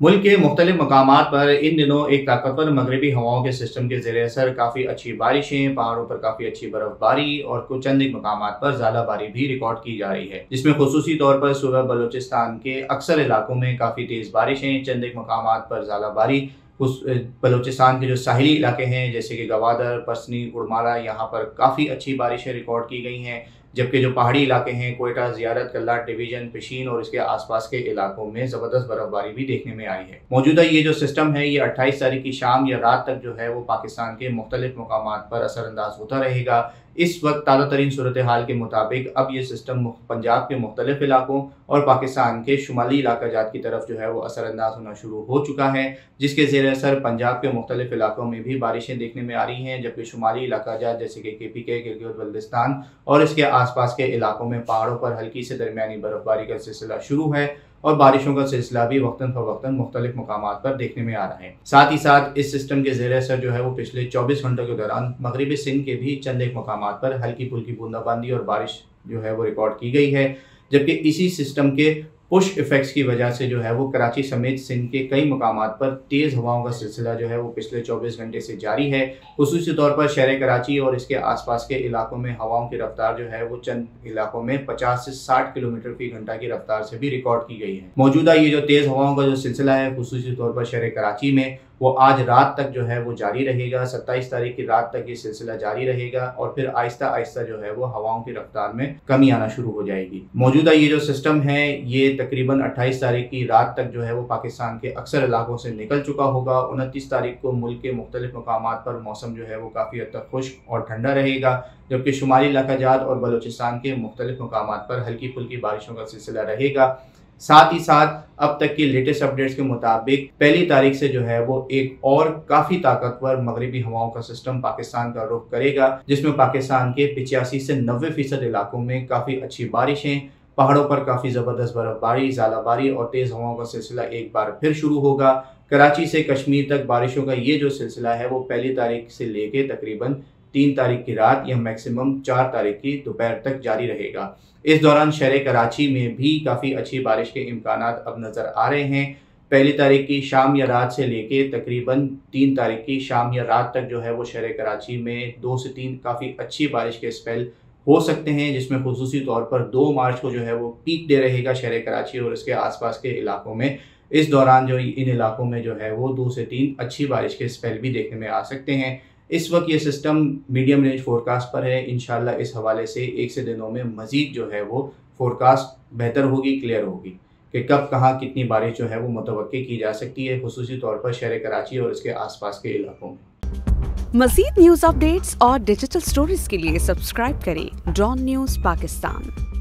मुल्क के मुख्तलिफ मकामात पर इन दिनों एक ताकतवर मगरबी हवाओं के सिस्टम के ज़ेर असर काफ़ी अच्छी बारिशें, पहाड़ों पर काफ़ी अच्छी बर्फबारी और कुछ चंद मकामात पर ज़्यादाबारी भी रिकॉर्ड की जा रही है, जिसमें खुसूसी तौर पर सूबा बलूचिस्तान के अक्सर इलाकों में काफ़ी तेज़ बारिशें, चंद मकामात पर ज़्यादाबारी। उस बलूचिस्तान के जो साहिली इलाके हैं जैसे कि गवादर, पसनी, उड़माला, यहाँ पर काफ़ी अच्छी बारिशें रिकॉर्ड की गई हैं, जबकि जो पहाड़ी इलाके हैं कोयटा, ज़ियारत, कल्लाट डिवीज़न, पिशीन और इसके आसपास के इलाकों में ज़बरदस्त बर्फबारी भी देखने में आई है। मौजूदा ये जो सिस्टम है ये 28 तारीख की शाम या रात तक जो है वो पाकिस्तान के मुख्तलिफ मकामात पर असरअंदाज होता रहेगा। इस वक्त ताज़ा तरीन सूरत हाल के मुताबिक अब ये सिस्टम पंजाब के मुख्तलिफ इलाकों और पाकिस्तान के शुमाली इलाका जात की तरफ जो है वो असरअंदाज होना शुरू हो चुका है, जिसके ज़ेर असर पंजाब के मुख्तलिफ इलाकों में भी बारिशें देखने में आ रही हैं, जबकि शुमाली इलाका जात जैसे कि KPK, गिलगित बल्तिस्तान और इसके आसपास के इलाकों में पहाड़ों पर हल्की से दरमियानी बर्फबारी का सिलसिला शुरू है और बारिशों का सिलसिला भी वक्तन फवक्तन मुख्तलिफ मकामात पर देखने में आ रहा है। साथ ही साथ इस सिस्टम के ज़ेर असर जो है वो पिछले 24 घंटों के दौरान मगरबी सिंध के भी चंद एक मकामात पर हल्की फुल्की बूंदाबांदी और बारिश जो है वो रिकॉर्ड की गई है, जबकि इसी सिस्टम के पुश इफेक्ट्स की वजह से जो है वो कराची समेत सिंध के कई मकामात पर तेज़ हवाओं का सिलसिला जो है वो पिछले 24 घंटे से जारी है। खुसूसी तौर पर शहर कराची और इसके आसपास के इलाकों में हवाओं की रफ्तार जो है वो चंद इलाकों में 50 से 60 किलोमीटर फी घंटा की रफ्तार से भी रिकॉर्ड की गई है। मौजूदा ये जो तेज़ हवाओं का जो सिलसिला है खुसूसी तौर पर शहर कराची में वो आज रात तक जो है वो जारी रहेगा। 27 तारीख की रात तक ये सिलसिला जारी रहेगा और फिर आहिस्ता आहिस्ता जो है वो हवाओं की रफ्तार में कमी आना शुरू हो जाएगी। मौजूदा ये जो सिस्टम है ये तकरीबन 28 तारीख की रात तक जो है वो पाकिस्तान के अक्सर इलाकों से निकल चुका होगा। 29 तारीख को मुल्क के मुख्तलिफ मकामात पर मौसम जो है वो काफ़ी हद तक खुश्क और ठंडा रहेगा, जबकि शुमाली इलाका जात और बलूचिस्तान के मुख्तलिफ मकामात पर हल्की फुल्की बारिशों का सिलसिला रहेगा। साथ ही साथ अब तक की लेटेस्ट अपडेट्स के मुताबिक पहली तारीख से जो है वो एक और काफ़ी ताकतवर मगरबी हवाओं का सिस्टम पाकिस्तान का रुख करेगा, जिसमें पाकिस्तान के 85 से 90% इलाकों में काफ़ी अच्छी बारिशें, पहाड़ों पर काफ़ी ज़बरदस्त बर्फबारी, ज़ालाबारी और तेज़ हवाओं का सिलसिला एक बार फिर शुरू होगा। कराची से कश्मीर तक बारिशों का ये जो सिलसिला है वो पहली तारीख से लेके तकरीबन 3 तारीख की रात या मैक्सिमम 4 तारीख की दोपहर तक जारी रहेगा। इस दौरान शहर कराची में भी काफ़ी अच्छी बारिश के इम्कानात अब नज़र आ रहे हैं। पहली तारीख की शाम या रात से लेके तकरीबन 3 तारीख की शाम या रात तक जो है वो शहर कराची में 2 से 3 काफ़ी अच्छी बारिश के स्पेल हो सकते हैं, जिसमें खुसूसी तौर पर 2 मार्च को जो है वो पीक डे रहेगा शहर कराची और इसके आसपास के इलाकों में। इस दौरान जो इन इलाकों में जो है वो 2 से 3 अच्छी बारिश के स्पेल भी देखने में आ सकते हैं। इस वक्त ये सिस्टम मीडियम रेंज फोरकास्ट पर है। इंशाल्लाह इस हवाले से 1 से दिनों में मज़ीद जो है वो फोरकास्ट बेहतर होगी, क्लियर होगी कि कब कहाँ कितनी बारिश जो है वो मुतवक्की की जा सकती है, खुसूसी तौर पर शहर कराची और इसके आसपास के इलाकों में। मज़ीद न्यूज़ अपडेट्स और डिजिटल स्टोरीज के लिए सब्सक्राइब करें डॉन न्यूज़ पाकिस्तान।